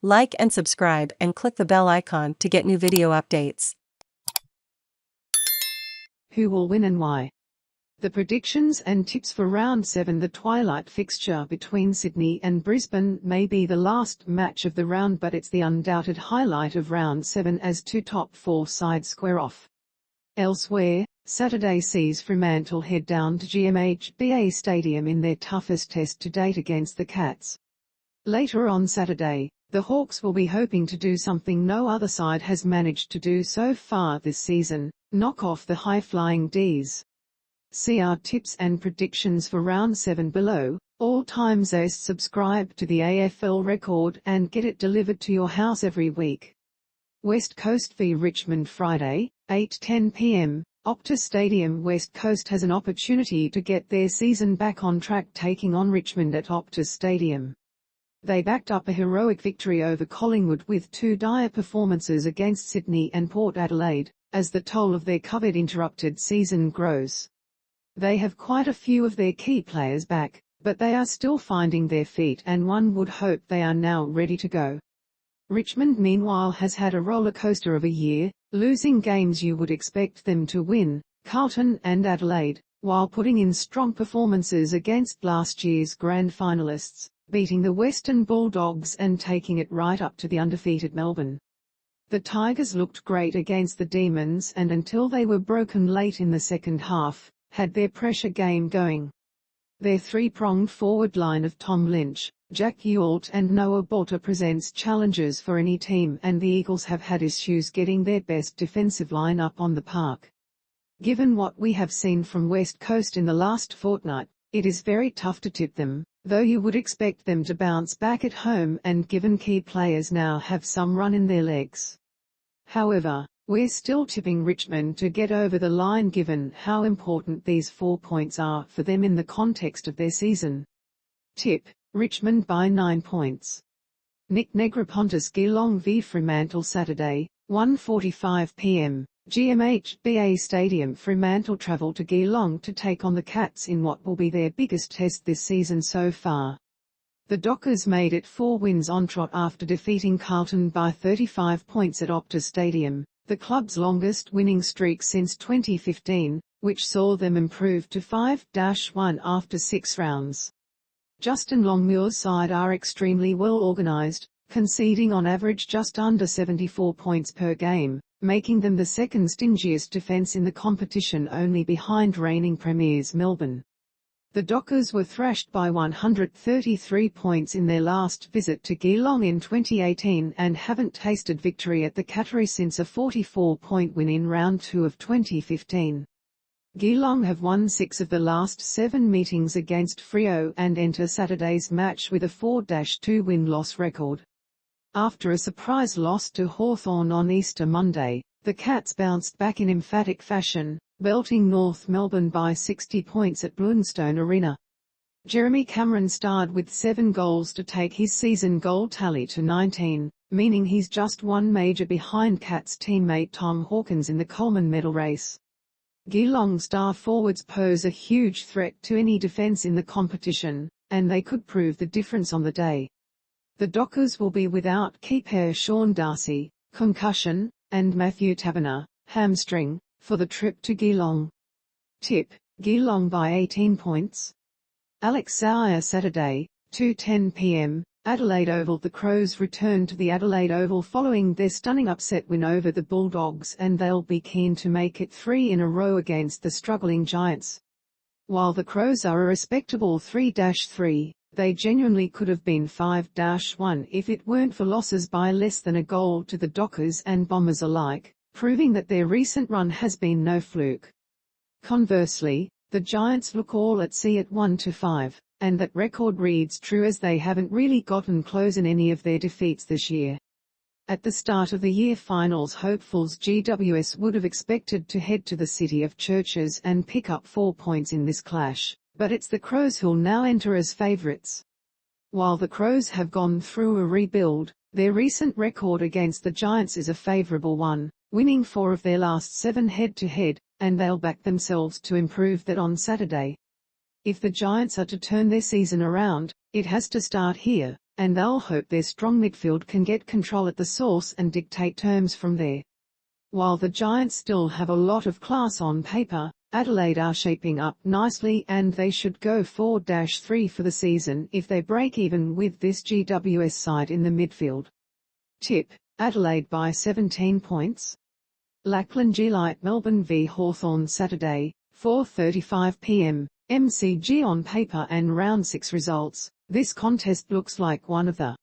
Like and subscribe and click the bell icon to get new video updates. Who will win and why? The predictions and tips for Round 7. The twilight fixture between Sydney and Brisbane may be the last match of the round, but it's the undoubted highlight of Round 7 as two top four sides square off. Elsewhere, Saturday sees Fremantle head down to GMHBA Stadium in their toughest test to date against the Cats. Later on Saturday, the Hawks will be hoping to do something no other side has managed to do so far this season: knock off the high-flying D's. See our tips and predictions for Round 7 below. All times ace. Subscribe to the AFL Record and get it delivered to your house every week. West Coast v Richmond Friday, 8:10 p.m, Optus Stadium. West Coast has an opportunity to get their season back on track, taking on Richmond at Optus Stadium. They backed up a heroic victory over Collingwood with two dire performances against Sydney and Port Adelaide, as the toll of their COVID interrupted season grows. They have quite a few of their key players back, but they are still finding their feet, and one would hope they are now ready to go. Richmond meanwhile has had a roller coaster of a year, losing games you would expect them to win, Carlton and Adelaide, while putting in strong performances against last year's grand finalists, beating the Western Bulldogs and taking it right up to the undefeated Melbourne. The Tigers looked great against the Demons, and until they were broken late in the second half, had their pressure game going. Their three-pronged forward line of Tom Lynch, Jack Ewalt and Noah Balta presents challenges for any team, and the Eagles have had issues getting their best defensive line-up on the park. Given what we have seen from West Coast in the last fortnight, it is very tough to tip them, though you would expect them to bounce back at home, and given key players now have some run in their legs. However, we're still tipping Richmond to get over the line given how important these 4 points are for them in the context of their season. Tip: Richmond by 9 points. Nick Negroponte. Geelong v Fremantle Saturday, 1:45 p.m, GMHBA Stadium. Fremantle travel to Geelong to take on the Cats in what will be their biggest test this season so far. The Dockers made it 4 wins on trot after defeating Carlton by 35 points at Optus Stadium, the club's longest winning streak since 2015, which saw them improve to 5-1 after 6 rounds. Justin Longmuir's side are extremely well organised, conceding on average just under 74 points per game, making them the second stingiest defence in the competition, only behind reigning premiers Melbourne. The Dockers were thrashed by 133 points in their last visit to Geelong in 2018 and haven't tasted victory at the Cattery since a 44-point win in Round 2 of 2015. Geelong have won 6 of the last 7 meetings against Freo and enter Saturday's match with a 4-2 win-loss record. After a surprise loss to Hawthorn on Easter Monday, the Cats bounced back in emphatic fashion, belting North Melbourne by 60 points at Blundstone Arena. Jeremy Cameron starred with 7 goals to take his season goal tally to 19, meaning he's just one major behind Cats teammate Tom Hawkins in the Coleman medal race. Geelong star forwards pose a huge threat to any defence in the competition, and they could prove the difference on the day. The Dockers will be without key pair Sean Darcy, concussion, and Matthew Taverner, hamstring, for the trip to Geelong. Tip: Geelong by 18 points. Alex Sauer Saturday, 2:10 p.m, Adelaide Oval. The Crows return to the Adelaide Oval following their stunning upset win over the Bulldogs, and they'll be keen to make it 3 in a row against the struggling Giants. While the Crows are a respectable 3-3, they genuinely could have been 5-1 if it weren't for losses by less than a goal to the Dockers and Bombers alike, proving that their recent run has been no fluke. Conversely, the Giants look all at sea at 1-5, and that record reads true as they haven't really gotten close in any of their defeats this year. At the start of the year finals hopefuls GWS would have expected to head to the City of Churches and pick up 4 points in this clash, but it's the Crows who'll now enter as favourites. While the Crows have gone through a rebuild, their recent record against the Giants is a favourable one, winning 4 of their last 7 head-to-head, and they'll back themselves to improve that on Saturday. If the Giants are to turn their season around, it has to start here, and they'll hope their strong midfield can get control at the source and dictate terms from there. While the Giants still have a lot of class on paper, Adelaide are shaping up nicely and they should go 4-3 for the season if they break even with this GWS side in the midfield. Tip: Adelaide by 17 points. Lachlan G-Light Melbourne v Hawthorn Saturday, 4:35 p.m. MCG. On paper and round 6 results, this contest looks like one of the